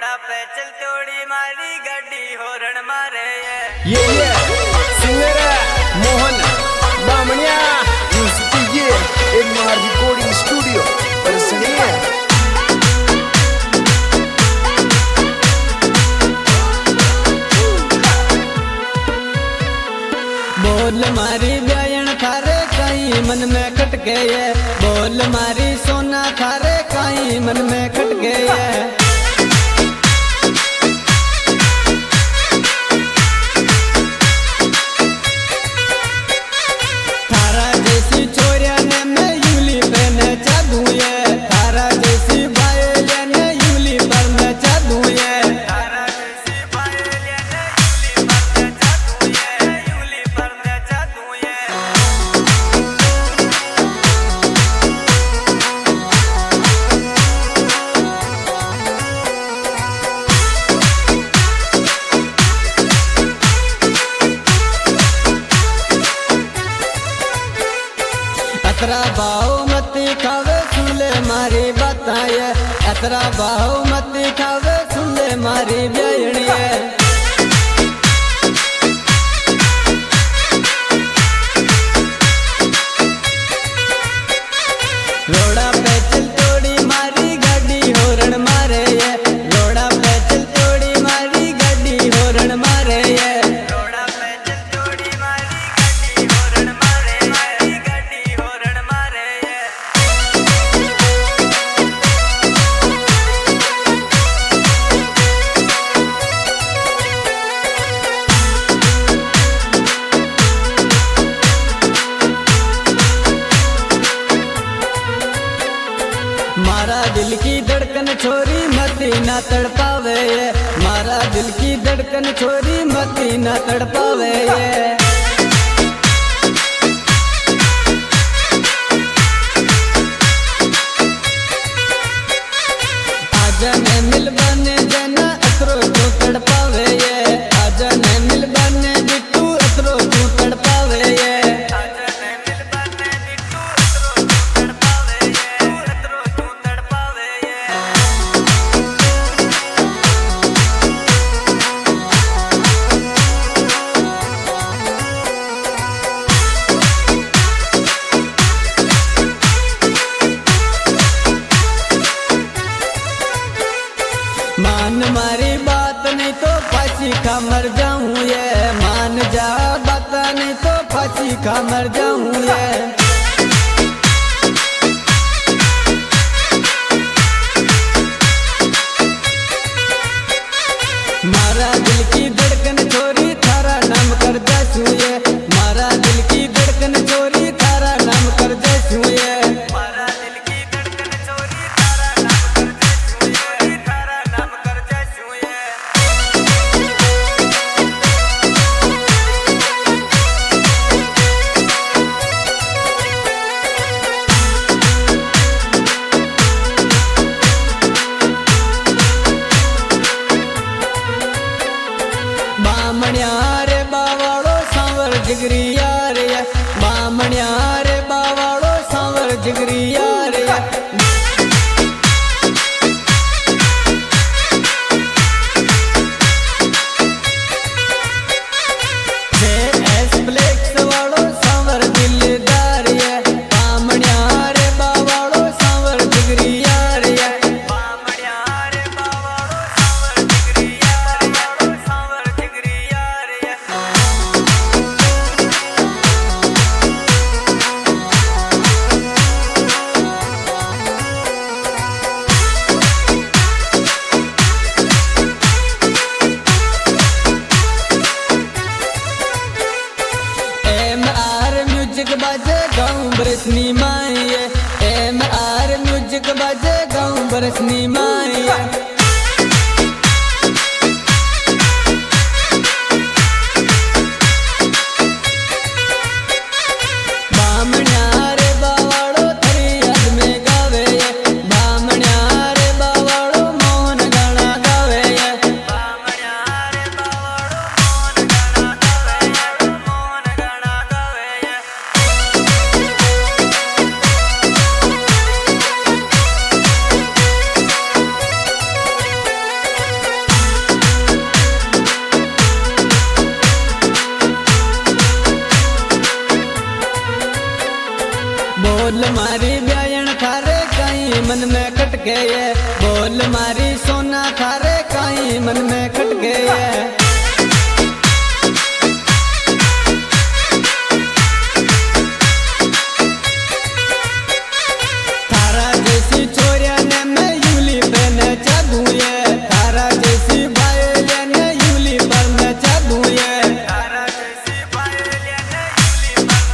रोड़ा पे चल तोड़ी मारी गाड़ी होरण मारे ये सिंगर मोहन बामणिया ये एक मार रिकॉर्डिंग स्टूडियो पर सुनिए बोल मारी ब्यायन थारे कहीं मन में खट गए बोल मारी सोना थारे कहीं मन में खट गए थारा जैसी छोरिया ने मैं यूली पे न चादू ये थारा जैसी बायलिया ने यूली पर न चादू ये तारा जैसी बायलिया ने यूली पर न चादू ये यूली पर न चादू ये अतरा भाव मती खावे सुन ले मारी बताए अतरा भाव मती खावे सुन ले मारी ब्यायणिए रोड़ा पे चल तोड़ी मारी गाड़ी होरण मारे ये रोड़ा पे चल तोड़ी मारी गाड़ी होरण मारे ये रोड़ा पे चल तोड़ी मारी गाड़ी होरण मारे मारी गाड़ी होरण मारे मारा दिल की धड़कन छोरी मती ना तड़पावे ये मारा दिल की धड़कन छोरी मती ना तड़पावे ये आजा ने मिल बने जना अतरो तू तड़पावे ये आजा ने मिल बने बिट्टू अतरो तू तड़पावे ये आजा ने मिल बने बिट्टू अतरो तू तड़पावे ये अतरो तू तड़पावे ये मान मारी बात नहीं तो फांसी खा मर जाऊं ये मान जा बात नहीं तो फांसी खा मर जाऊं ये मारा दिल की धड़कन छोरी थारा नाम कर जासू ये मारा दिल की धड़कन छोरी थारा नाम कर जासू ये मारा दिल की धड़कन चोरी तारा नाम कर जैसू ये तारा नाम कर जैसू ये बामणिया रे बावाड़ो सांवर जिगरी यार या बामणिया रे बावाड़ो सांवर जिगरी यार या ब्लैक सवाड़ो सांवर दिलदार या बामणिया रे बावाड़ो सांवर जिगरी यार या बामणिया रे बावाड़ो सांवर जिगरी यार बावाड़ो सांवर जिगरी यार MR म्यूजिक बाजे गाँव बरसनी माए MR म्यूजिक बाजे गाँव बरसनी माए बामणिया रे बावाड़ो थरी याद में गावे बामणिया रे बावाड़ो मोहन गाना गावे बामणिया रे बावाड़ो मोहन गाना गावे मोहन गाना गावे बोल मारी ब्यायण थारे कहीं मन में खटके ये, बोल मारी सोना थारे कहीं मन में खटके ये।